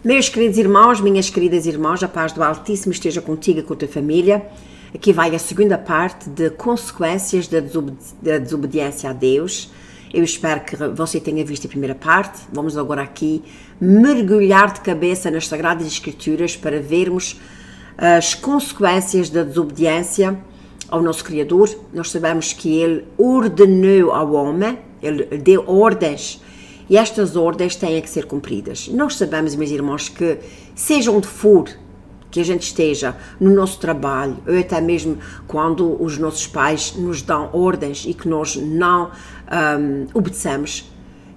Meus queridos irmãos, minhas queridas irmãs, a paz do Altíssimo esteja contigo e com a tua família. Aqui vai a segunda parte de consequências da desobediência a Deus. Eu espero que você tenha visto a primeira parte. Vamos agora aqui mergulhar de cabeça nas Sagradas Escrituras para vermos as consequências da desobediência ao nosso Criador. Nós sabemos que Ele ordenou ao homem, Ele deu ordens, e estas ordens têm que ser cumpridas. Nós sabemos, meus irmãos, que seja onde for que a gente esteja, no nosso trabalho, ou até mesmo quando os nossos pais nos dão ordens e que nós não obedecemos,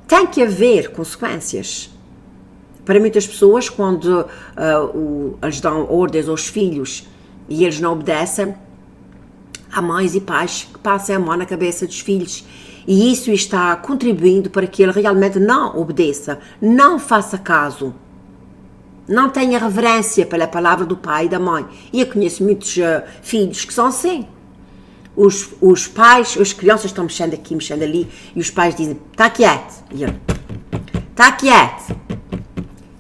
tem que haver consequências. Para muitas pessoas, quando eles dão ordens aos filhos e eles não obedecem, há mães e pais que passam a mão na cabeça dos filhos e isso está contribuindo para que ele realmente não obedeça, não faça caso, não tenha reverência pela palavra do pai e da mãe. E eu conheço muitos filhos que são assim. Os pais, as crianças estão mexendo aqui, mexendo ali, e os pais dizem, está quieto. E ele, está quieto.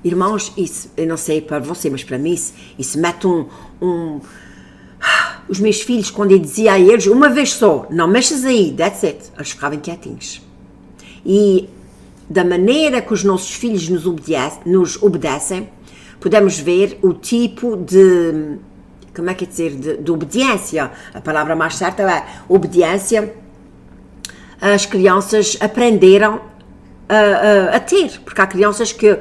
Irmãos, isso, eu não sei para você, mas para mim, isso mete Os meus filhos, quando eu dizia a eles, uma vez só, não mexas aí, that's it, eles ficavam quietinhos. E da maneira que os nossos filhos nos obedecem, podemos ver o tipo de, como é que é dizer, de obediência. A palavra mais certa é obediência. As crianças aprenderam a ter, porque há crianças que,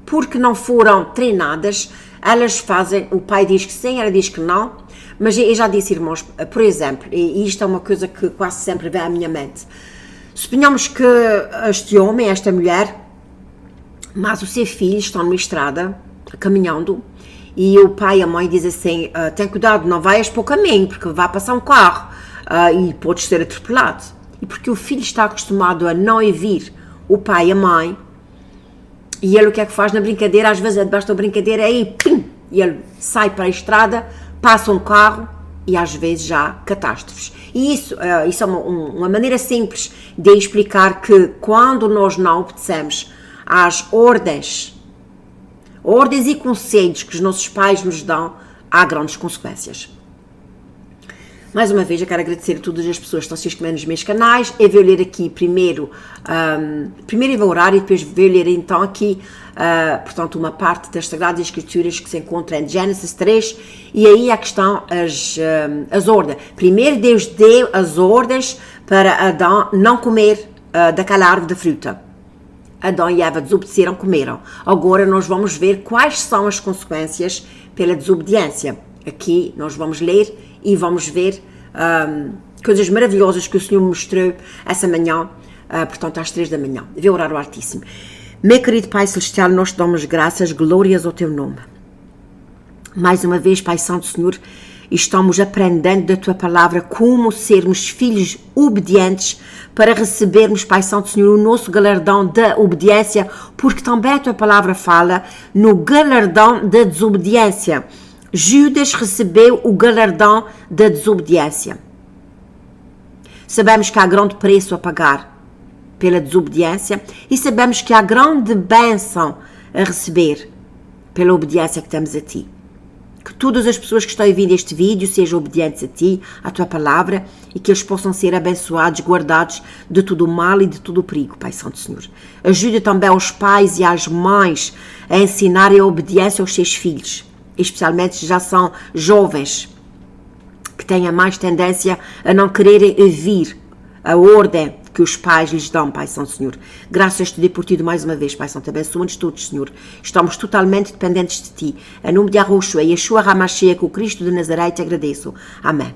porque não foram treinadas, elas fazem, o pai diz que sim, ela diz que não. Mas eu já disse, irmãos, por exemplo, e isto é uma coisa que quase sempre vem à minha mente, suponhamos que este homem, esta mulher, mas o seu filho estão numa estrada, caminhando, e o pai e a mãe dizem assim, tem cuidado, não vais para o caminho, porque vai passar um carro, e podes ser atropelado. E porque o filho está acostumado a não ouvir o pai e a mãe, e ele o que é que faz na brincadeira, às vezes basta a brincadeira, aí, pim, e ele sai para a estrada, passa um carro e às vezes já há catástrofes. E isso é uma maneira simples de explicar que quando nós não obedecemos às ordens e conselhos que os nossos pais nos dão, há grandes consequências. Mais uma vez, eu quero agradecer a todas as pessoas que estão se inscrevendo nos meus canais. Eu vou ler aqui primeiro eu vou orar e depois vou ler então aqui, portanto, uma parte das Sagradas Escrituras que se encontra em Gênesis 3, e aí a questão, as ordens. Primeiro Deus deu as ordens para Adão não comer daquela árvore da fruta. Adão e Eva desobedeceram, comeram. Agora nós vamos ver quais são as consequências pela desobediência. Aqui nós vamos ler e vamos ver coisas maravilhosas que o Senhor mostrou essa manhã, portanto às 3 da manhã. Vou orar ao Altíssimo. Meu querido Pai Celestial, nós te damos graças, glórias ao teu nome. Mais uma vez, Pai Santo Senhor, estamos aprendendo da tua palavra como sermos filhos obedientes para recebermos, Pai Santo Senhor, o nosso galardão da obediência, porque também a tua palavra fala no galardão da desobediência. Judas recebeu o galardão da desobediência. Sabemos que há grande preço a pagar pela desobediência e sabemos que há grande bênção a receber pela obediência que temos a ti. Que todas as pessoas que estão a ouvir este vídeo sejam obedientes a ti, à tua palavra, e que eles possam ser abençoados, guardados de todo o mal e de todo o perigo, Pai Santo Senhor. Ajuda também aos pais e às mães a ensinarem a obediência aos seus filhos, especialmente se já são jovens, que têm mais tendência a não quererem ouvir a ordem que os pais lhes dão, Pai Santo Senhor. Graças te dei por ti mais uma vez, Pai Santo, abençoa-nos todos, Senhor. Estamos totalmente dependentes de ti. Em nome de Yahushua, Yeshua HaMashiach, o Cristo de Nazaré, te agradeço. Amém.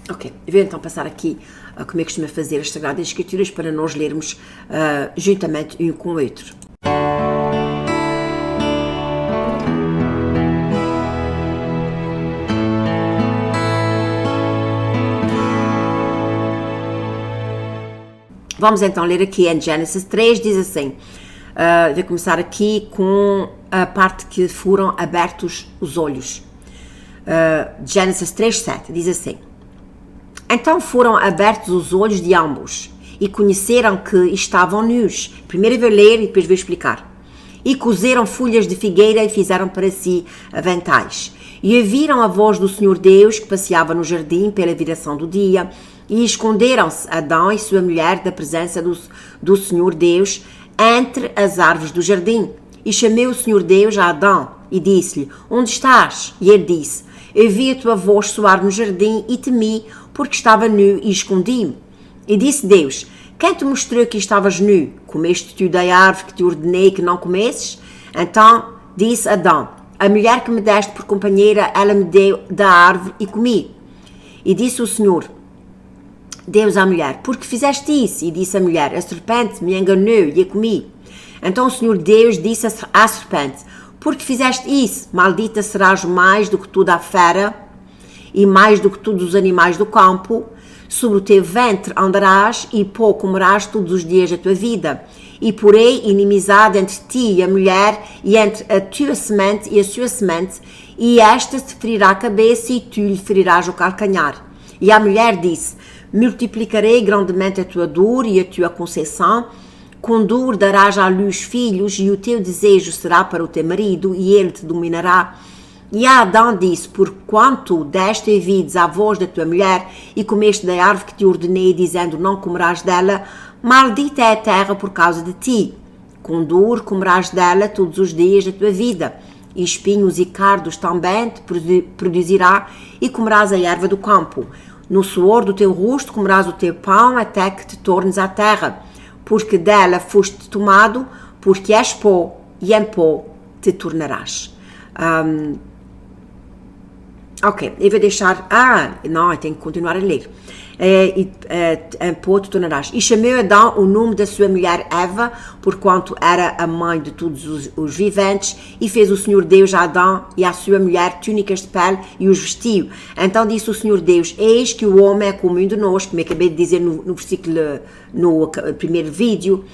Ok, eu vou então passar aqui como é que costuma fazer as Sagradas Escrituras para nós lermos juntamente um com o outro. Vamos então ler aqui em Gênesis 3, diz assim, vou começar aqui com a parte que foram abertos os olhos. Gênesis 3, 7, diz assim, então foram abertos os olhos de ambos e conheceram que estavam nus. Primeiro eu vou ler e depois vou explicar. e cozeram folhas de figueira e fizeram para si aventais. E ouviram a voz do Senhor Deus que passeava no jardim pela viração do dia, e esconderam-se Adão e sua mulher da presença do Senhor Deus entre as árvores do jardim. E chamou o Senhor Deus a Adão e disse-lhe: Onde estás? E ele disse: Ouvi a tua voz soar no jardim e temi, porque estava nu e escondi-me. E disse Deus: Quem te mostrou que estavas nu? Comeste tu da árvore que te ordenei que não comesses? Então disse Adão: A mulher que me deste por companheira, ela me deu da árvore e comi. E disse o Senhor Deus à mulher: Por que fizeste isso? E disse a mulher: A serpente me enganou e a comi. Então o Senhor Deus disse à serpente: Por que fizeste isso? Maldita serás mais do que toda a fera e mais do que todos os animais do campo. Sobre o teu ventre andarás e pó comerás todos os dias da tua vida. E porei inimizade entre ti e a mulher, e entre a tua semente e a sua semente, e esta te ferirá a cabeça e tu lhe ferirás o calcanhar. E a mulher disse: Multiplicarei grandemente a tua dor e a tua conceição. Com dor darás à luz filhos, e o teu desejo será para o teu marido, e ele te dominará. E Adão disse: Porquanto deste ouvidos à voz da tua mulher, e comeste da árvore que te ordenei, dizendo: Não comerás dela, maldita é a terra por causa de ti. Com dor comerás dela todos os dias da tua vida, e espinhos e cardos também te produzirá, e comerás a erva do campo. No suor do teu rosto comerás o teu pão, até que te tornes à terra, porque dela foste tomado, porque és pó, e em pó te tornarás. Ok, eu vou deixar... não, eu tenho que continuar a ler. Em pó te tornarás. E chamou Adão o nome da sua mulher Eva, porquanto era a mãe de todos os viventes, e fez o Senhor Deus a Adão e à sua mulher túnicas de pele e os vestiu. Então disse o Senhor Deus: Eis que o homem é comum de nós, como eu acabei de dizer no versículo, no primeiro vídeo.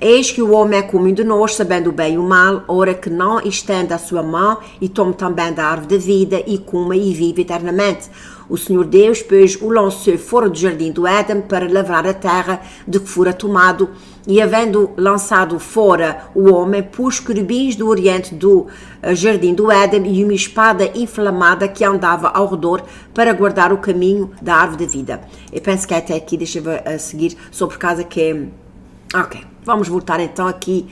Eis que o homem é comum de nós, sabendo o bem e o mal, ora que não estenda a sua mão e tome também da árvore da vida e coma e vive eternamente. O Senhor Deus, pois, o lançou fora do jardim do Éden para lavrar a terra de que fora tomado, e havendo lançado fora o homem, pôs querubins do oriente do jardim do Éden e uma espada inflamada que andava ao redor para guardar o caminho da árvore da vida. Eu penso que até aqui, deixa eu a seguir, só por causa que... Ok, vamos voltar então aqui,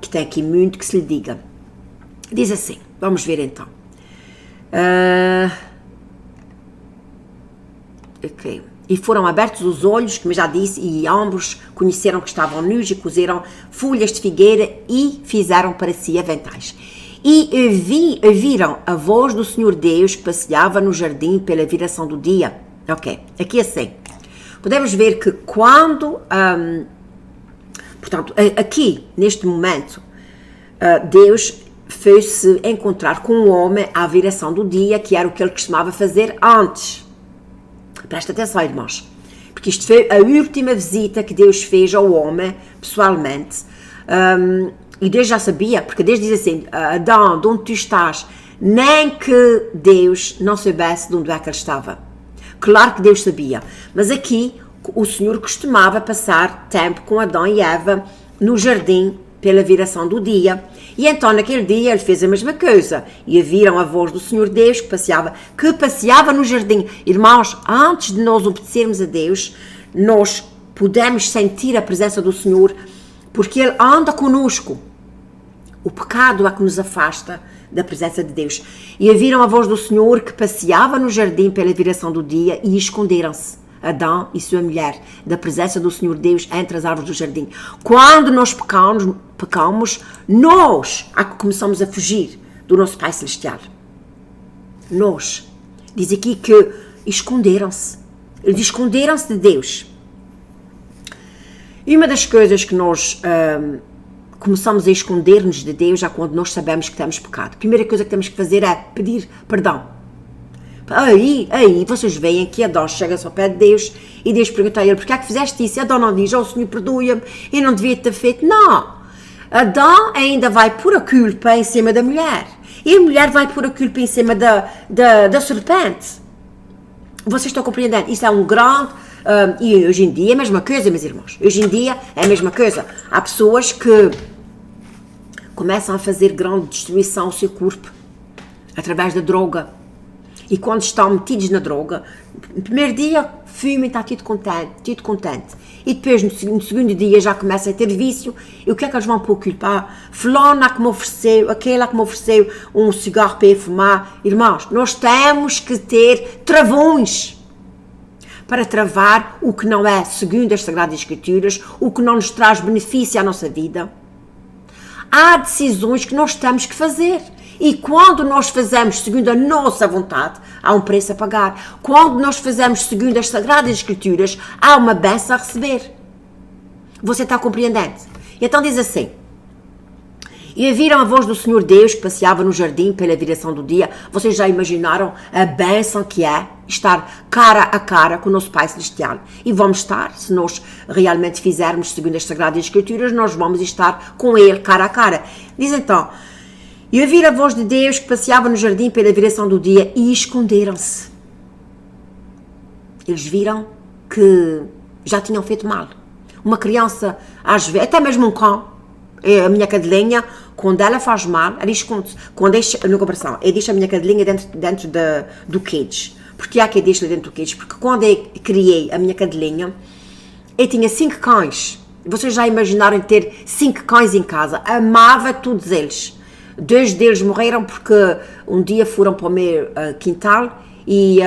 que tem aqui muito que se lhe diga. Diz assim, vamos ver então. Ok. E foram abertos os olhos, como eu já disse, e ambos conheceram que estavam nus e cozeram folhas de figueira e fizeram para si aventais. E ouviram a voz do Senhor Deus que passeava no jardim pela viração do dia. Ok, aqui assim. Podemos ver que quando... Portanto, aqui, neste momento, Deus foi-se encontrar com o homem à viração do dia, que era o que ele costumava fazer antes. Presta atenção, irmãos, porque isto foi a última visita que Deus fez ao homem, pessoalmente, e Deus já sabia, porque Deus diz assim: Adão, de onde tu estás? Nem que Deus não soubesse de onde é que ele estava. Claro que Deus sabia, mas aqui o Senhor costumava passar tempo com Adão e Eva no jardim pela viração do dia, e então naquele dia ele fez a mesma coisa, e ouviram a voz do Senhor Deus que passeava no jardim. Irmãos, antes de nós obedecermos a Deus, nós podemos sentir a presença do Senhor, porque Ele anda conosco. O pecado é que nos afasta da presença de Deus. E ouviram a voz do Senhor que passeava no jardim pela viração do dia, e esconderam-se Adão e sua mulher da presença do Senhor Deus entre as árvores do jardim. Quando nós pecamos, nós é que começamos a fugir do nosso Pai Celestial. Nós. Diz aqui que esconderam-se. Eles esconderam-se de Deus. E uma das coisas que nós começamos a esconder-nos de Deus é quando nós sabemos que temos pecado. A primeira coisa que temos que fazer é pedir perdão. Aí, vocês veem que Adão chega-se ao pé de Deus e Deus pergunta a ele: porquê é que fizeste isso? E Adão não diz: Senhor, perdoa-me, eu não devia ter feito. Não, Adão ainda vai pôr a culpa em cima da mulher, e a mulher vai pôr a culpa em cima da serpente. Vocês estão compreendendo? Isso é um grande... e hoje em dia é a mesma coisa, meus irmãos. Hoje em dia é a mesma coisa. Há pessoas que começam a fazer grande destruição ao seu corpo, através da droga. E quando estão metidos na droga, no primeiro dia, fumam e está tudo contente. E depois, no segundo dia, já começa a ter vício. E o que é que eles vão pôr culpa? Fulana que me ofereceu, aquela que me ofereceu um cigarro para ir fumar. Irmãos, nós temos que ter travões para travar o que não é segundo as Sagradas Escrituras, o que não nos traz benefício à nossa vida. Há decisões que nós temos que fazer. E quando nós fazemos segundo a nossa vontade, há um preço a pagar. Quando nós fazemos segundo as Sagradas Escrituras, há uma bênção a receber. Você está compreendendo? Então diz assim: e ouviram a voz do Senhor Deus que passeava no jardim pela viração do dia. Vocês já imaginaram a bênção que é estar cara a cara com o nosso Pai Celestial? E vamos estar, se nós realmente fizermos segundo as Sagradas Escrituras, nós vamos estar com Ele cara a cara. Diz então: e ouviram a voz de Deus que passeava no jardim pela viração do dia e esconderam-se. Eles viram que já tinham feito mal. Uma criança, às vezes, até mesmo um cão, a minha cadelinha, quando ela faz mal, ela esconde-se. Quando deixa, no comparação, eu deixo a minha cadelinha dentro do cage. Porque há que eu deixo dentro do cage? Porque quando eu criei a minha cadelinha, eu tinha 5 cães. Vocês já imaginaram ter 5 cães em casa? Amava todos eles. 2 deles morreram porque um dia foram para o meu quintal e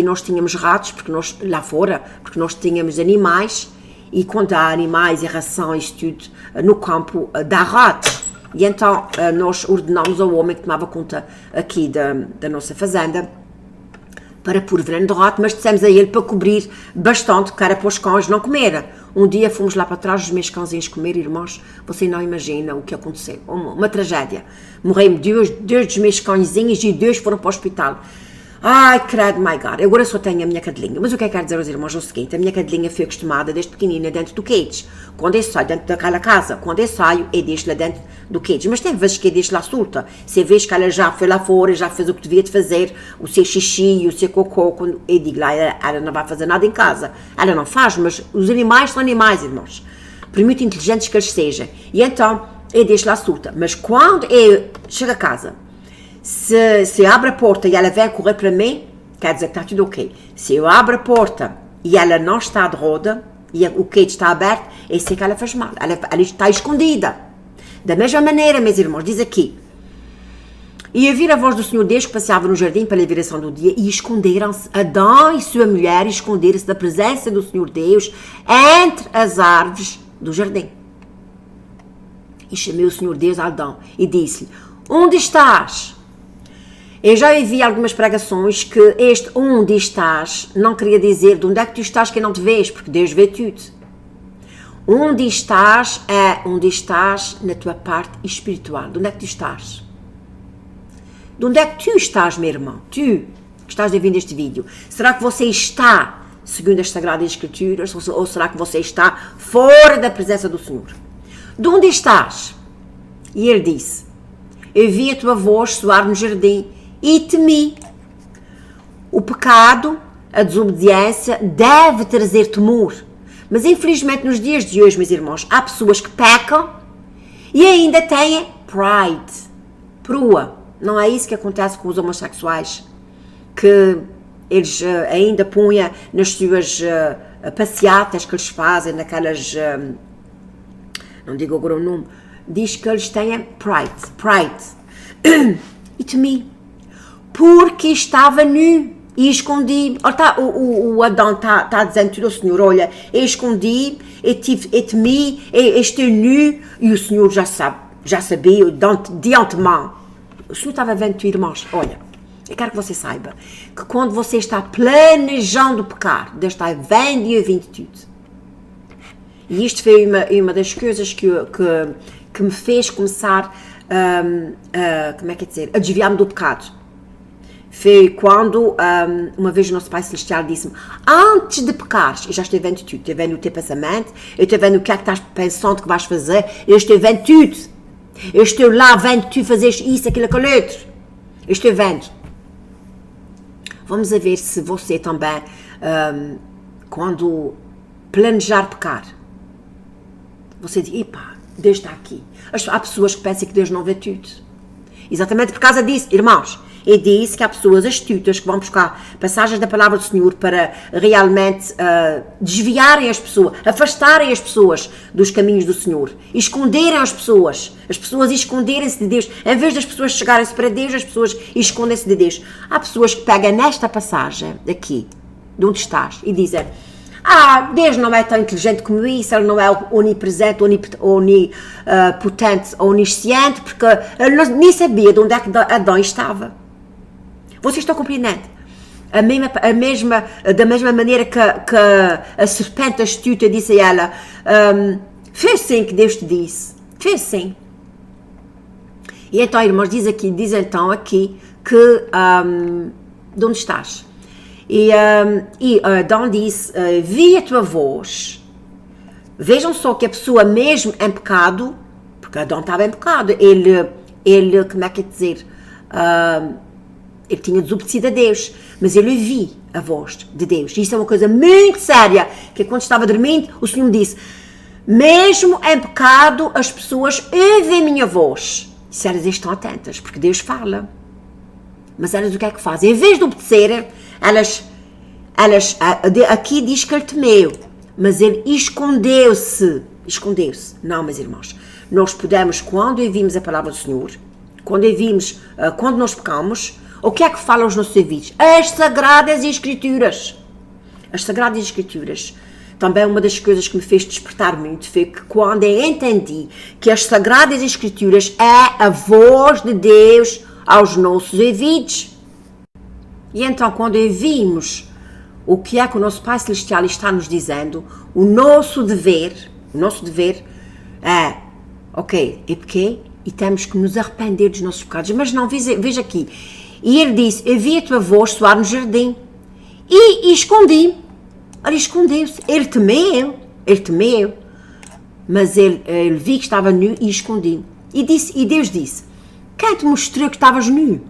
nós tínhamos ratos, porque nós, lá fora, porque nós tínhamos animais, e quando há animais e ração e isso tudo, no campo dá ratos. E então nós ordenamos ao homem que tomava conta aqui da nossa fazenda para pôr veneno de rato, mas dissemos a ele para cobrir bastante, que era para os cães não comerem. Um dia fomos lá para trás, os meus cãezinhos comer, irmãos, você não imagina o que aconteceu. Uma tragédia. Morreram 2 dos meus cãezinhos e 2 foram para o hospital. Ai, credo, my God, agora só tenho a minha cadelinha. Mas o que é que quero dizer aos irmãos é o seguinte: a minha cadelinha foi acostumada desde pequenina dentro do cage. Quando eu saio dentro daquela casa, quando eu saio, eu deixo-la dentro do cage. Mas tem vezes que eu deixo lá solta. Se vês que ela já foi lá fora, já fez o que devia de fazer, o seu xixi, o seu cocô, quando eu digo lá, ela não vai fazer nada em casa. Ela não faz, mas os animais são animais, irmãos. Por muito inteligentes que eles sejam. E então, eu deixo lá solta. Mas quando eu chego a casa, se abre a porta e ela vem correr para mim, quer dizer que está tudo ok. Se eu abro a porta e ela não está de roda, e o cage está aberto, eu sei que ela faz mal. Ela está escondida. Da mesma maneira, meus irmãos, diz aqui: e ouviram a voz do Senhor Deus que passeava no jardim pela viração do dia e esconderam-se. Adão e sua mulher esconderam-se da presença do Senhor Deus entre as árvores do jardim. E chamou o Senhor Deus a Adão e disse-lhe: onde estás? Eu já ouvi algumas pregações que este onde estás não queria dizer de onde é que tu estás que eu não te vês, porque Deus vê tudo. Onde estás é onde estás na tua parte espiritual. De onde é que tu estás? De onde é que tu estás, meu irmão? Tu que estás a ver este vídeo. Será que você está segundo as Sagradas Escrituras ou será que você está fora da presença do Senhor? De onde estás? E ele disse: eu vi a tua voz soar no jardim e temi. O pecado, a desobediência, deve trazer temor. Mas infelizmente nos dias de hoje, meus irmãos, há pessoas que pecam e ainda têm pride, prua. Não é isso que acontece com os homossexuais? Que eles ainda punham nas suas passeatas que eles fazem, naquelas... não digo agora o nome. Diz que eles têm pride. E temi. Porque estava nu e escondi. O Adão está dizendo tudo ao Senhor: olha, eu escondi, eu temi, eu estou nu, e o Senhor já sabia de antemão. O Senhor estava vendo tu, irmãos. Olha, eu quero que você saiba que quando você está planejando pecar, Deus está vendo e ouvindo tudo. E isto foi uma das coisas que me fez começar como é que é dizer, a desviar-me do pecado. Foi quando uma vez o nosso Pai Celestial disse-me: antes de pecares, eu já estou vendo tudo, estou vendo o teu pensamento, eu estou vendo o que é que estás pensando que vais fazer, eu estou vendo tudo, eu estou lá vendo tu fazeres isso, aquilo, aquilo outro, eu estou vendo. Vamos a ver se você também, quando planejar pecar, você diz: epá, Deus está aqui. Há pessoas que pensam que Deus não vê tudo. Exatamente por causa disso, irmãos. E disse que há pessoas astutas que vão buscar passagens da palavra do Senhor para realmente desviarem as pessoas, afastarem as pessoas dos caminhos do Senhor, esconderem as pessoas esconderem-se de Deus, em vez das pessoas chegarem-se para Deus, as pessoas escondem-se de Deus. Há pessoas que pegam nesta passagem aqui, de onde estás, e dizem: Deus não é tão inteligente como isso, Ele não é onipresente, onipotente, onisciente, porque Ele nem sabia de onde é que Adão estava. Vocês estão compreendendo? Da mesma maneira que a serpente astuta disse a ela: fez sim que Deus te disse, fez sim. E então, irmãos, diz então aqui que, de onde estás? E Adão disse: vi a tua voz. Vejam só que a pessoa mesmo em pecado, porque Adão estava em pecado, ele como é que é dizer, ele tinha desobedecido a Deus, mas ele ouvia a voz de Deus. E isso é uma coisa muito séria, que quando estava dormindo, o Senhor me disse: mesmo em pecado, as pessoas ouvem a minha voz. Se elas estão atentas, porque Deus fala. Mas elas o que é que fazem? Em vez de obedecerem, elas aqui diz que ele temeu, mas ele escondeu-se. Não, meus irmãos, nós podemos, quando ouvimos a palavra do Senhor, quando nós pecamos, o que é que falam os nossos ouvidos? As Sagradas Escrituras. As Sagradas Escrituras. Também uma das coisas que me fez despertar muito foi que quando eu entendi que as Sagradas Escrituras é a voz de Deus aos nossos ouvidos. E então, quando ouvimos o que é que o nosso Pai Celestial está nos dizendo, o nosso dever é: ok, eu pequei e temos que nos arrepender dos nossos pecados. Mas não, veja aqui. E ele disse: eu vi a tua voz soar no jardim e escondi-me. Ele escondeu-se. Ele temeu. Mas ele viu que estava nu e escondi-me. E Deus disse: quem te mostrou que estavas nu?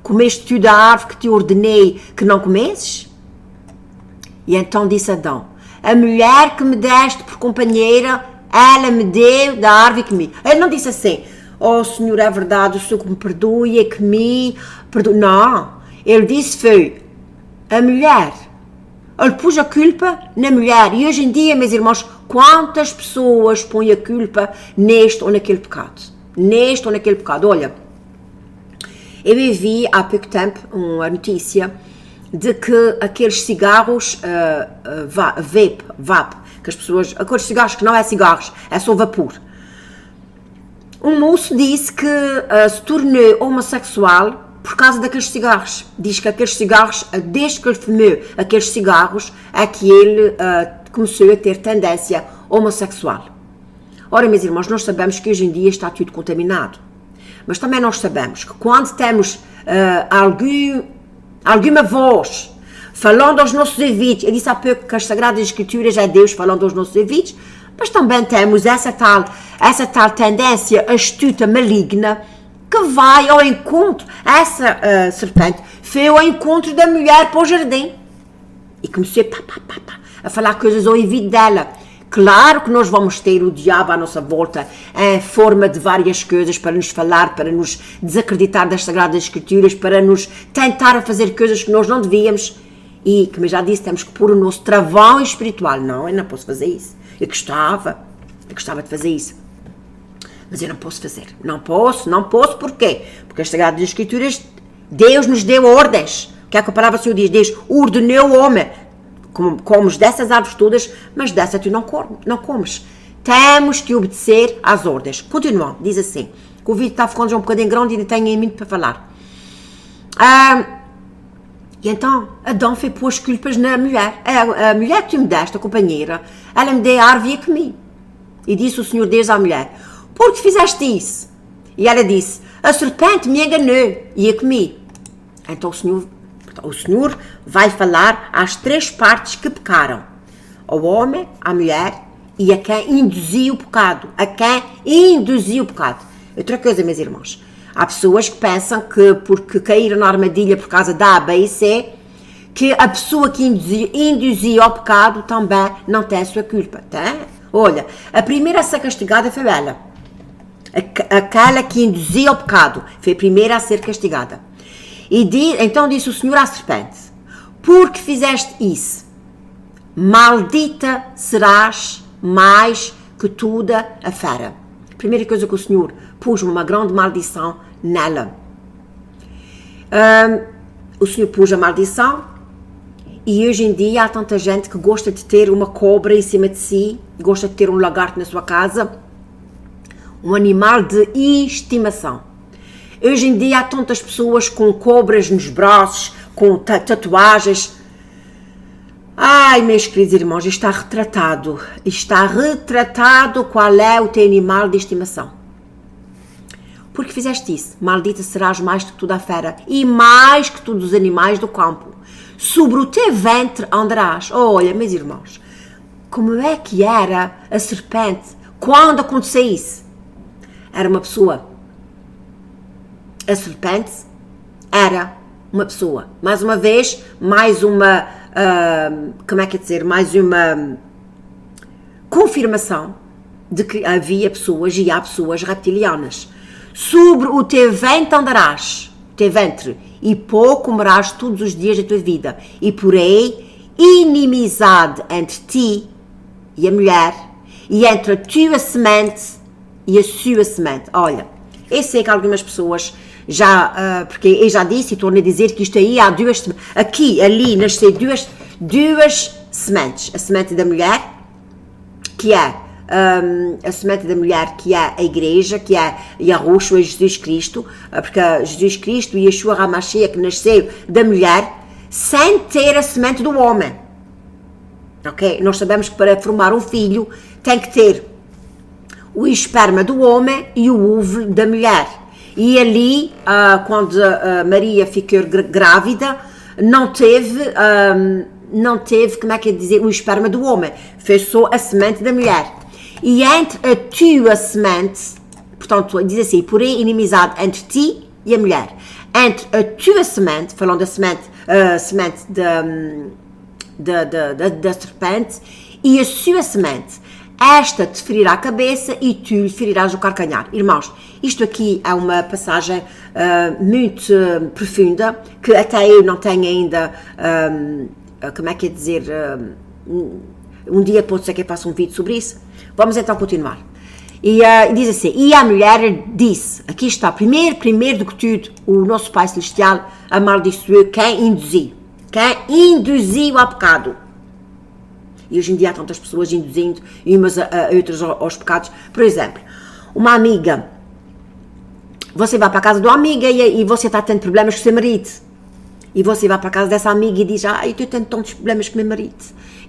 Comeste tu da árvore que te ordenei que não comesses? E então disse Adão: a mulher que me deste por companheira, ela me deu da árvore e comi. Ele não disse assim: oh Senhor, é verdade, o Senhor que me perdoe, é que me perdoe. Não. Ele disse foi a mulher. Ele pôs a culpa na mulher. E hoje em dia, meus irmãos, quantas pessoas põem a culpa neste ou naquele pecado? Olha, eu vi há pouco tempo uma notícia de que aqueles cigarros vape, que as pessoas, aqueles cigarros que não é cigarros, é só vapor. Um moço disse que se tornou homossexual por causa daqueles cigarros. Diz que aqueles cigarros, desde que ele fumou aqueles cigarros, é que ele começou a ter tendência homossexual. Ora, meus irmãos, nós sabemos que hoje em dia está tudo contaminado. Mas também nós sabemos que quando temos alguma voz falando aos nossos ouvidos, eu disse há pouco que as Sagradas Escrituras é Deus falando aos nossos ouvidos, mas também temos essa tal tendência astuta, maligna, que vai ao encontro, essa serpente foi ao encontro da mulher para o jardim e começou a falar coisas ao ouvido dela. Claro que nós vamos ter o diabo à nossa volta em forma de várias coisas para nos falar, para nos desacreditar das Sagradas Escrituras, para nos tentar a fazer coisas que nós não devíamos. E, como eu já disse, temos que pôr o nosso travão espiritual. Não, eu não posso fazer isso. Eu gostava de fazer isso. Mas eu não posso fazer. Não posso, porquê? Porque as Sagradas Escrituras, Deus nos deu ordens. O que é que a palavra do Senhor diz? Deus ordenou o homem. Comes dessas árvores todas, mas dessa tu não comes. Temos que obedecer às ordens. Continuando, diz assim, que o vídeo está ficando já um bocadinho grande e ainda tenho muito para falar. E então, Adão foi pôr as culpas na mulher. A mulher que tu me deste, a companheira, ela me deu a árvore e a comi. E disse o Senhor Deus à mulher: por que fizeste isso? E ela disse: a serpente me enganou e a comi. Então o Senhor vai falar às três partes que pecaram: ao homem, à mulher e a quem induziu o pecado. Outra coisa, meus irmãos, há pessoas que pensam que porque caíram na armadilha por causa da A, B e C, que a pessoa que induziu ao pecado também não tem a sua culpa. Tem? Olha, a primeira a ser castigada foi ela. Aquela que induzia o pecado. Foi a primeira a ser castigada. Então disse o Senhor à serpente: porque fizeste isso, maldita serás mais que toda a fera. Primeira coisa que o Senhor pôs uma grande maldição nela. O Senhor pôs a maldição, e hoje em dia há tanta gente que gosta de ter uma cobra em cima de si, gosta de ter um lagarto na sua casa, um animal de estimação. Hoje em dia há tantas pessoas com cobras nos braços, com tatuagens. Ai, meus queridos irmãos, está retratado qual é o teu animal de estimação. Porque fizeste isso, maldita serás mais que toda a fera e mais que todos os animais do campo. Sobre o teu ventre andarás. Olha, meus irmãos, como é que era a serpente quando aconteceu isso? Era uma pessoa. A serpente era uma pessoa. Mais uma vez, mais uma confirmação de que havia pessoas e há pessoas reptilianas. Sobre o teu ventre andarás, e pouco comerás todos os dias da tua vida, e porém inimizade entre ti e a mulher, e entre a tua semente e a sua semente. Olha, eu sei que algumas pessoas porque eu já disse e torno a dizer que isto aí há ali nascem duas sementes. A semente da mulher, que é a igreja, que é Yahushua, é Jesus Cristo, porque Jesus Cristo e Yeshua HaMashiach nasceu da mulher sem ter a semente do homem. Ok? Nós sabemos que para formar um filho tem que ter o esperma do homem e o ovo da mulher. E ali, quando Maria ficou grávida, não teve, o esperma do homem, foi só a semente da mulher. E entre a tua semente, portanto, diz assim, porém inimizade entre ti e a mulher, entre a tua semente, falando da semente da serpente, e a sua semente, esta te ferirá a cabeça e tu lhe ferirás o calcanhar. Irmãos, isto aqui é uma passagem muito profunda, que até eu não tenho ainda, um dia pode ser que eu faça um vídeo sobre isso. Vamos então continuar. E diz assim, e a mulher disse, aqui está, primeiro do que tudo, o nosso Pai Celestial amaldiçoou quem induziu ao pecado. E hoje em dia há tantas pessoas induzindo umas a outras aos pecados. Por exemplo, uma amiga, você vai para a casa de uma amiga e você está tendo problemas com o seu marido. E você vai para a casa dessa amiga e diz, eu estou tendo tantos problemas com o meu marido.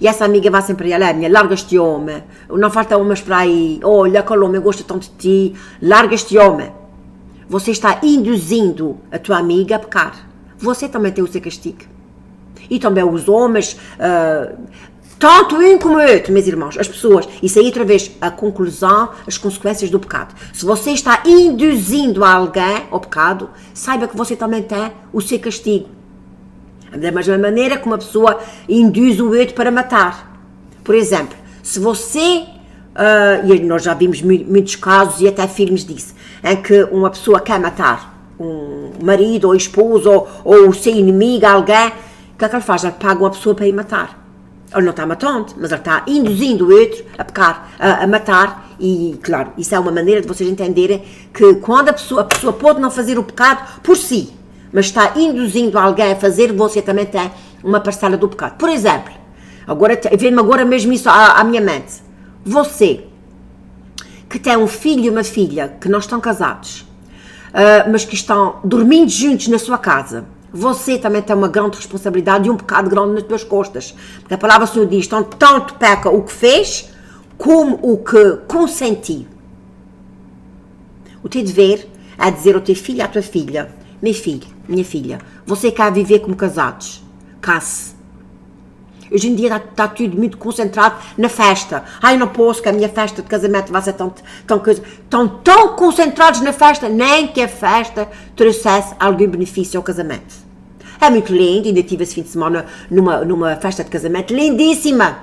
E essa amiga vai sempre a ela, larga este homem, não falta homens para aí, olha, aquele homem gosta tanto de ti, larga este homem. Você está induzindo a tua amiga a pecar. Você também tem o seu castigo. E também os homens, tanto um como o outro, meus irmãos, as pessoas. Isso aí, outra vez, a conclusão, as consequências do pecado. Se você está induzindo alguém ao pecado, saiba que você também tem o seu castigo. Da mesma maneira que uma pessoa induz o outro para matar. Por exemplo, se você, e nós já vimos muitos casos e até filmes disso, em que uma pessoa quer matar um marido ou esposo ou o seu inimigo, alguém, o que é que ele faz? Ele paga uma pessoa para ir matar. Ele não está matando, mas ele está induzindo o outro a pecar, a matar. E, claro, isso é uma maneira de vocês entenderem que quando a pessoa pode não fazer o pecado por si, mas está induzindo alguém a fazer, você também tem uma parcela do pecado. Por exemplo, vem-me agora mesmo isso à minha mente. Você, que tem um filho e uma filha que não estão casados, mas que estão dormindo juntos na sua casa, você também tem uma grande responsabilidade e um pecado grande nas tuas costas. Porque a palavra do Senhor diz, tanto peca o que fez, como o que consentiu. O teu dever é dizer ao teu filho e à tua filha, meu filho, minha filha, você quer viver como casados? Case. Hoje em dia está tudo muito concentrado na festa. Eu não posso que a minha festa de casamento vai ser tão coisa. Estão tão concentrados na festa, nem que a festa trouxesse algum benefício ao casamento. É muito lindo, ainda tive esse fim de semana numa festa de casamento lindíssima.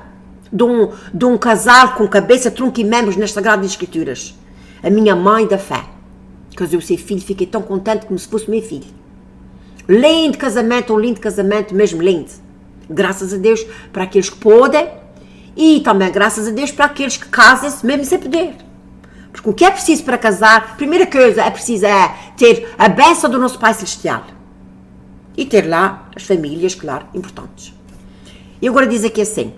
de um casal com cabeça, tronco e membros nas Sagradas Escrituras. A minha mãe da fé. Casou o seu filho, fiquei tão contente como se fosse meu filho. Lindo casamento, um lindo casamento, mesmo lindo. Graças a Deus para aqueles que podem e também graças a Deus para aqueles que casam-se mesmo sem poder. Porque o que é preciso para casar, primeira coisa é preciso ter a bênção do nosso Pai Celestial. E ter lá as famílias, claro, importantes. E agora diz aqui assim.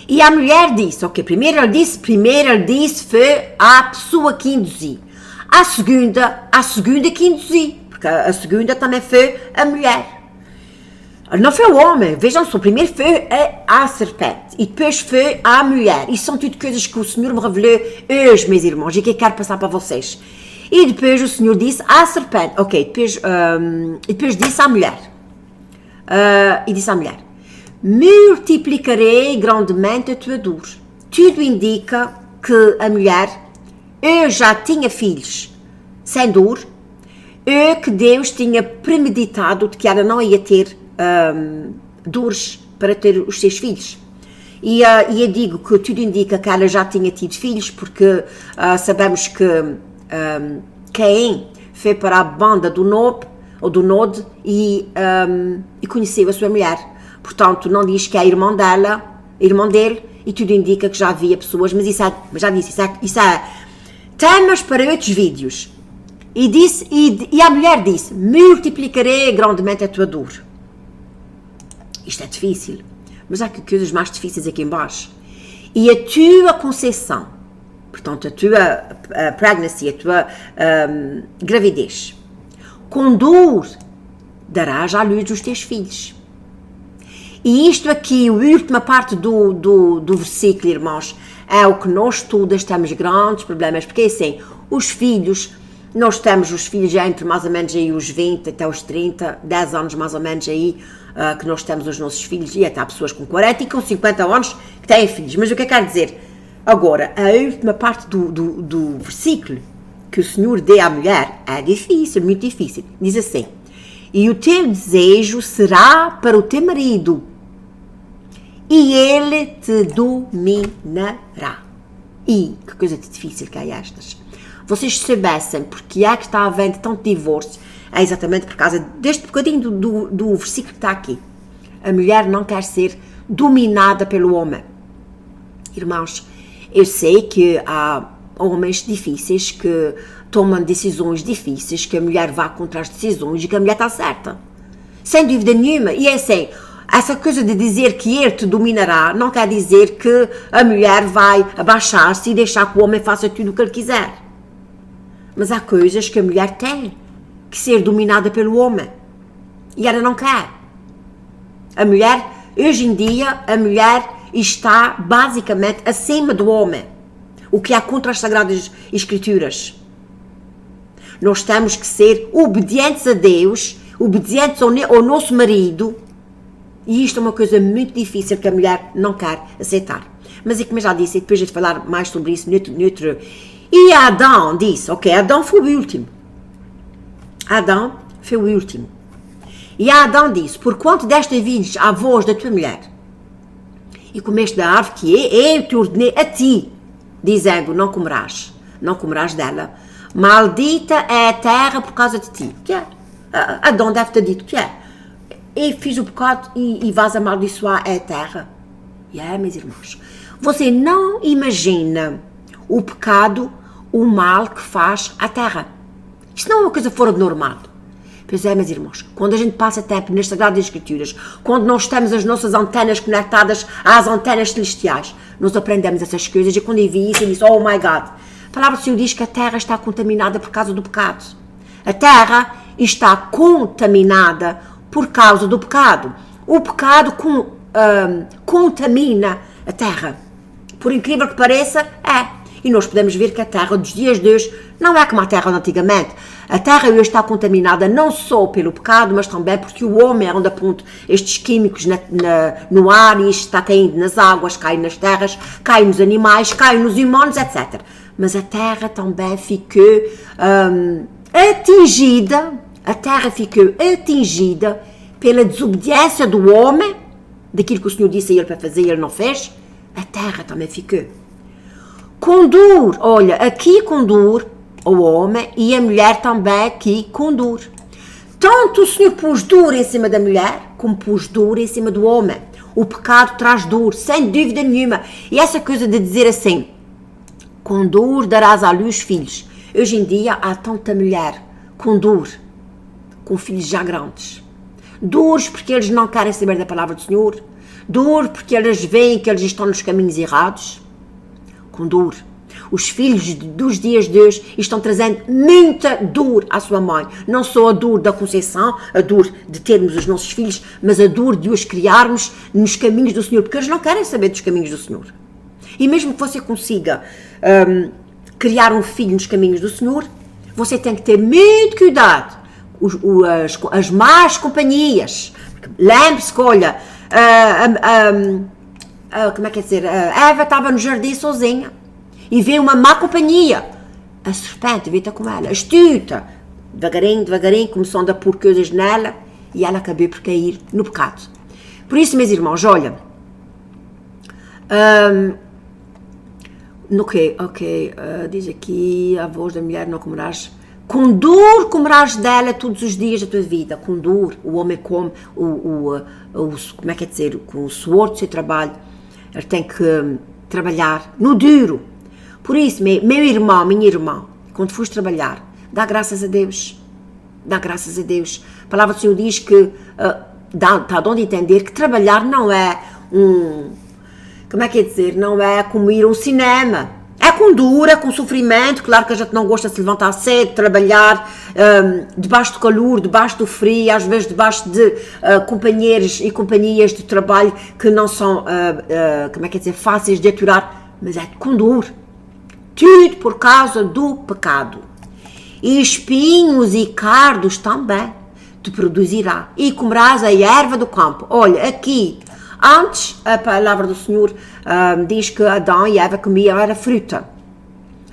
E a mulher disse, ok, primeiro ele disse foi a pessoa que induziu. A segunda que induziu, porque a segunda também foi a mulher. Não foi o homem, vejam só, primeiro foi a serpente e depois foi a mulher. Isso são tudo coisas que o Senhor me revelou hoje, meus irmãos, e que eu quero passar para vocês. E depois o Senhor disse à serpente, ok, depois disse à mulher, multiplicarei grandemente a tua dor. Tudo indica que a mulher, eu já tinha filhos sem dor, que Deus tinha premeditado de que ela não ia ter dores para ter os seus filhos. E eu digo que tudo indica que ela já tinha tido filhos, porque sabemos que Caim foi para a banda do Nob, ou do Nod, e conheceu a sua mulher. Portanto, não diz que é a irmã dele, e tudo indica que já havia pessoas, mas já disse, isso é temas para outros vídeos. E a mulher disse, multiplicarei grandemente a tua dor. Isto é difícil, mas há coisas mais difíceis aqui em baixo. E a tua conceição, portanto, a tua pregnancy, a tua gravidez, com dor darás à luz os teus filhos. E isto aqui, a última parte do versículo, irmãos, é o que nós todas temos grandes problemas, porque assim, os filhos, nós temos os filhos já entre mais ou menos aí os 20 até os 30, 10 anos mais ou menos aí, que nós temos os nossos filhos, e até há pessoas com 40 e com 50 anos que têm filhos. Mas o que eu quero dizer? Agora, a última parte do versículo que o Senhor dê à mulher é difícil, muito difícil. Diz assim, e o teu desejo será para o teu marido, e ele te dominará. E que coisa difícil que é estas. Vocês soubessem porque é que está havendo tanto divórcio, é exatamente por causa deste bocadinho do versículo que está aqui. A mulher não quer ser dominada pelo homem. Irmãos, eu sei que há homens difíceis que tomam decisões difíceis, que a mulher vá contra as decisões e que a mulher está certa. Sem dúvida nenhuma. E é assim, essa coisa de dizer que ele te dominará não quer dizer que a mulher vai abaixar-se e deixar que o homem faça tudo o que ele quiser. Mas há coisas que a mulher tem que ser dominada pelo homem. E ela não quer. A mulher, hoje em dia, a mulher está basicamente acima do homem. O que é contra as Sagradas Escrituras. Nós temos que ser obedientes a Deus, obedientes ao nosso marido, e isto é uma coisa muito difícil que a mulher não quer aceitar. Mas, como eu já disse, depois de falar mais sobre isso noutro. E Adão disse, ok, Adão foi o último. Adão foi o último. E Adão disse, porquanto desta ouvides a voz da tua mulher, e comeste da árvore que eu te ordenei a ti, dizendo, não comerás dela, maldita é a terra por causa de ti. Que é? Adão deve ter dito que é. Eu fiz o pecado e vais amaldiçoar a terra. E é, meus irmãos, você não imagina o pecado, o mal que faz à terra. Isto não é uma coisa fora do normal. Pois é, meus irmãos, quando a gente passa tempo nas Sagradas Escrituras, quando nós temos as nossas antenas conectadas às antenas celestiais, nós aprendemos essas coisas, e quando eu vi isso, eu disse, oh my God, a palavra do Senhor diz que a terra está contaminada por causa do pecado. A terra está contaminada por causa do pecado. O pecado contamina a terra. Por incrível que pareça, é. E nós podemos ver que a terra dos dias de hoje não é como a terra de antigamente. A terra hoje está contaminada não só pelo pecado, mas também porque o homem anda pondo estes químicos no ar, e isto está caindo nas águas, cai nas terras, cai nos animais, cai nos humanos, etc. Mas a terra também ficou atingida pela desobediência do homem daquilo que o Senhor disse a ele para fazer e ele não fez, a terra também ficou. Com dor, olha, aqui com dor, o homem e a mulher também aqui com dor. Tanto o Senhor pôs dor em cima da mulher, como pôs dor em cima do homem. O pecado traz dor, sem dúvida nenhuma. E essa coisa de dizer assim, com dor darás à luz filhos. Hoje em dia há tanta mulher com dor, com filhos já grandes. Dores porque eles não querem saber da palavra do Senhor. Dor porque eles veem que eles estão nos caminhos errados. Com dor. Os filhos dos dias de hoje estão trazendo muita dor à sua mãe. Não só a dor da conceição, a dor de termos os nossos filhos, mas a dor de os criarmos nos caminhos do Senhor, porque eles não querem saber dos caminhos do Senhor. E mesmo que você consiga criar um filho nos caminhos do Senhor, você tem que ter muito cuidado. As más companhias. Lembre-se que, olha, como é que é dizer? A Eva estava no jardim sozinha e vê uma má companhia. A serpente veio estar com ela, astuta, devagarinho, começando a pôr coisas nela e ela acabou por cair no pecado. Por isso, meus irmãos, olha, diz aqui, a voz da mulher não comerás, com dor comerás dela todos os dias da tua vida, com dor, o homem come, como é que é dizer, com o suor do seu trabalho, ele tem que trabalhar no duro. Por isso, meu irmão, minha irmã, quando fores trabalhar, dá graças a Deus. Dá graças a Deus. A palavra do Senhor diz que está dando a entender que trabalhar não é como é que é dizer, não é como ir ao cinema. É com dor, é com sofrimento. Claro que a gente não gosta de se levantar cedo, trabalhar debaixo do calor, debaixo do frio, às vezes debaixo de companheiros e companhias de trabalho que não são, como é que é dizer, fáceis de aturar, mas é com dor. Tudo por causa do pecado. E espinhos e cardos também te produzirá. E comerás a erva do campo. Olha, aqui, antes a palavra do Senhor diz que Adão e Eva comiam a fruta.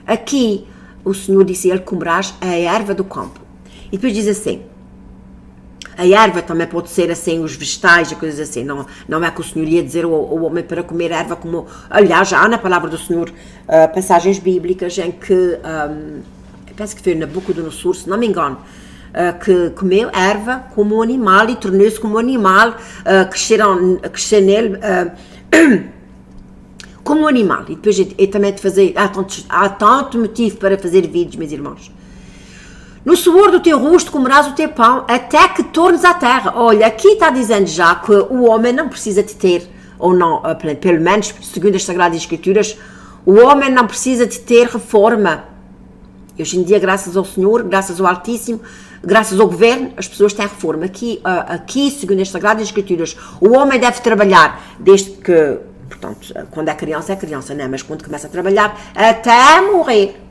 Aqui o Senhor disse, ele comerás a erva do campo. E depois diz assim, a erva também pode ser assim, os vegetais e coisas assim. Não é que o Senhor ia dizer ao homem para comer erva como... Aliás, já há na palavra do Senhor passagens bíblicas em que, eu penso que foi na Nabucodonosor, se não me engano, que comeu erva como um animal e tornou-se como um animal, crescer nele como um animal. E depois eu também de fazer, há tanto motivo para fazer vídeos, meus irmãos. No suor do teu rosto comerás o teu pão, até que tornes à terra. Olha, aqui está dizendo já que o homem não precisa de ter, ou não, pelo menos, segundo as Sagradas Escrituras, o homem não precisa de ter reforma. Hoje em dia, graças ao Senhor, graças ao Altíssimo, graças ao Governo, as pessoas têm reforma. Aqui, segundo as Sagradas Escrituras, o homem deve trabalhar desde que, portanto, quando é criança, né? Mas quando começa a trabalhar, até morrer.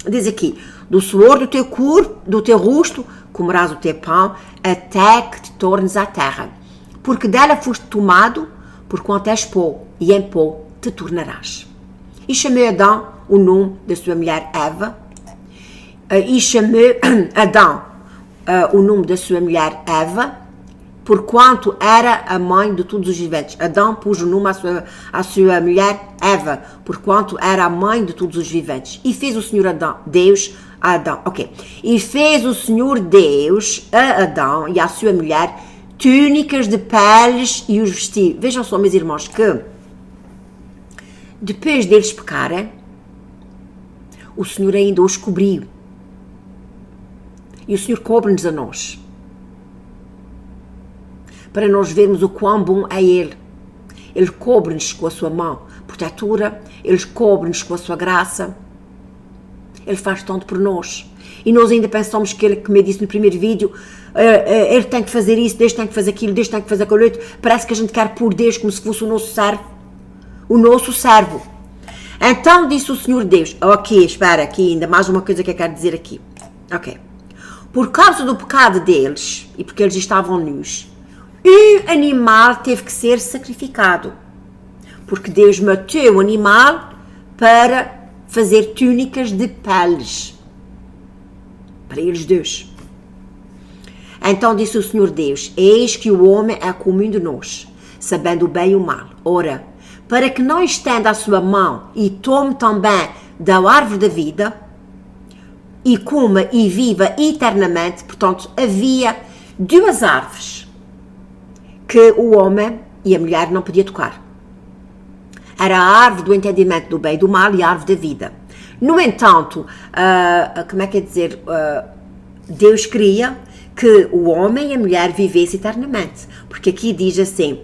Diz aqui, do suor do teu corpo, do teu rosto, comerás o teu pão, até que te tornes à terra. Porque dela foste tomado, porquanto és pó, e em pó te tornarás. E chamou Adão o nome da sua mulher Eva, e chamou Adão o nome da sua mulher Eva, porquanto era a mãe de todos os viventes. Adão pôs o nome à sua mulher Eva, porquanto era a mãe de todos os viventes. E fez o Senhor Deus a Adão. E fez o Senhor Deus a Adão e à sua mulher túnicas de peles e os vestiu. Vejam só, meus irmãos, que depois deles pecarem, o Senhor ainda os cobriu. E o Senhor cobre-nos a nós, para nós vermos o quão bom é Ele. Ele cobre-nos com a sua mão protetora, Ele cobre-nos com a sua graça, Ele faz tanto por nós. E nós ainda pensamos que Ele, como eu disse no primeiro vídeo, Ele tem que fazer isso, Deus tem que fazer aquilo, Deus tem que fazer aquilo outro. Parece que a gente quer pôr Deus como se fosse o nosso servo. O nosso servo. Então disse o Senhor Deus, espera, aqui ainda mais uma coisa que eu quero dizer aqui. Por causa do pecado deles, e porque eles estavam nus, um animal teve que ser sacrificado. Porque Deus matou o animal para fazer túnicas de peles. Para eles dois. Então disse o Senhor Deus, eis que o homem é comum de nós, sabendo o bem e o mal. Ora, para que não estenda a sua mão e tome também da árvore da vida, e coma e viva eternamente. Portanto, havia duas árvores que o homem e a mulher não podiam tocar. Era a árvore do entendimento do bem e do mal e a árvore da vida. No entanto, Deus queria que o homem e a mulher vivessem eternamente. Porque aqui diz assim,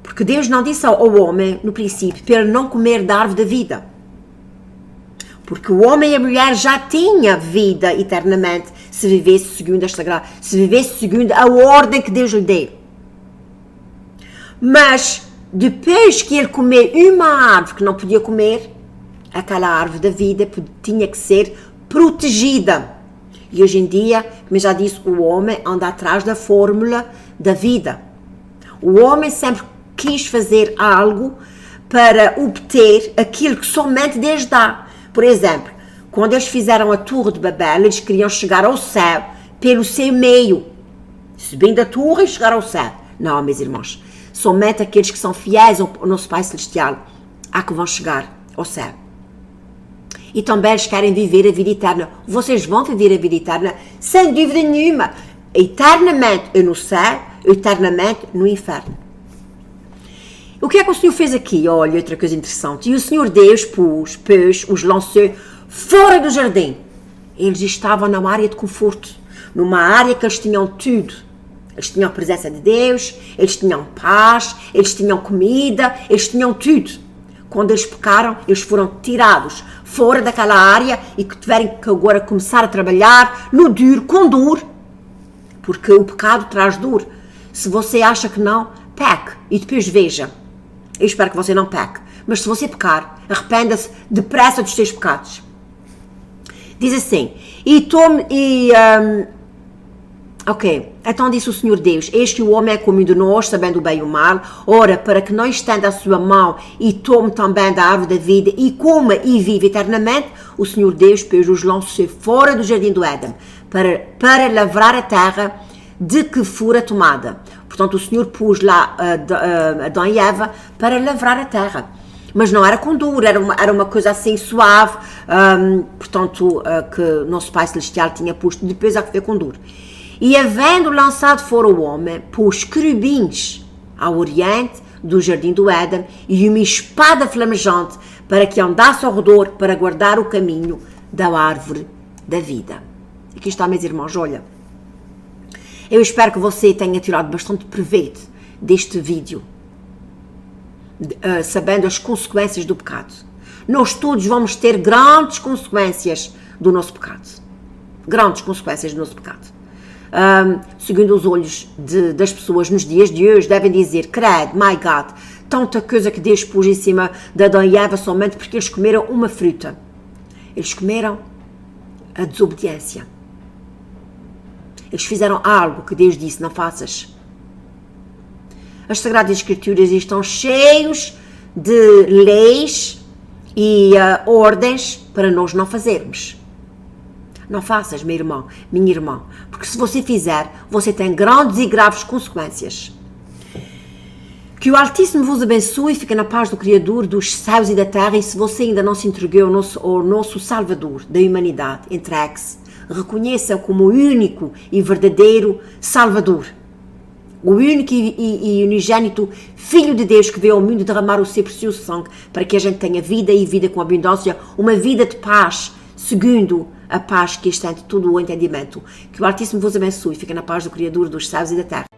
porque Deus não disse ao homem, no princípio, para ele não comer da árvore da vida. Porque o homem e a mulher já tinham vida eternamente se vivesse segundo as sagradas, se vivesse segundo a ordem que Deus lhe deu. Mas depois que ele comeu uma árvore que não podia comer, aquela árvore da vida tinha que ser protegida. E hoje em dia, como eu já disse, o homem anda atrás da fórmula da vida. O homem sempre quis fazer algo para obter aquilo que somente Deus dá. Por exemplo, quando eles fizeram a Torre de Babel, eles queriam chegar ao céu pelo seu meio. Subindo a torre e chegar ao céu. Não, meus irmãos. Somente aqueles que são fiéis ao nosso Pai Celestial há que vão chegar ao céu. E também eles querem viver a vida eterna. Vocês vão viver a vida eterna sem dúvida nenhuma. Eternamente no céu, eternamente no inferno. O que é que o Senhor fez aqui? Olha, outra coisa interessante. E o Senhor Deus os lançou fora do jardim. Eles estavam numa área de conforto. Numa área que eles tinham tudo. Eles tinham a presença de Deus, eles tinham paz, eles tinham comida, eles tinham tudo. Quando eles pecaram, eles foram tirados fora daquela área e que tiveram que agora começar a trabalhar no duro, com dor. Porque o pecado traz dor. Se você acha que não, peque e depois veja. Eu espero que você não peque. Mas se você pecar, arrependa-se depressa dos seus pecados. Diz assim, então disse o Senhor Deus, eis que o homem é como um de nós, sabendo o bem e o mal, ora, para que não estenda a sua mão e tome também da árvore da vida e coma e vive eternamente, o Senhor Deus os lançou fora do jardim do Éden, para lavrar a terra de que fora tomada. Portanto, o Senhor pôs lá Adão e Eva para lavrar a terra. Mas não era com dor, era uma coisa assim suave, que o nosso Pai Celestial tinha posto depois a ver com dor. E havendo lançado fora o homem, pôs querubins ao oriente do jardim do Éden e uma espada flamejante para que andasse ao redor para guardar o caminho da árvore da vida. Aqui está, meus irmãos, olha. Eu espero que você tenha tirado bastante proveito deste vídeo, sabendo as consequências do pecado. Nós todos vamos ter grandes consequências do nosso pecado. Grandes consequências do nosso pecado. Segundo os olhos das pessoas nos dias de hoje, devem dizer, credo, my God, tanta coisa que Deus pôs em cima de Adão e Eva somente porque eles comeram uma fruta. Eles comeram a desobediência. Eles fizeram algo que Deus disse, não faças. As Sagradas Escrituras estão cheios de leis e ordens para nós não fazermos. Não faças, meu irmão, minha irmã, porque se você fizer, você tem grandes e graves consequências. Que o Altíssimo vos abençoe e fique na paz do Criador dos céus e da terra, e se você ainda não se entregou ao nosso Salvador da humanidade, entregue-se. Reconheça-o como o único e verdadeiro Salvador. O único e unigênito Filho de Deus que veio ao mundo derramar o seu precioso sangue para que a gente tenha vida e vida com abundância, uma vida de paz, segundo a paz que excede todo o entendimento. Que o Altíssimo vos abençoe e fique na paz do Criador dos céus e da terra.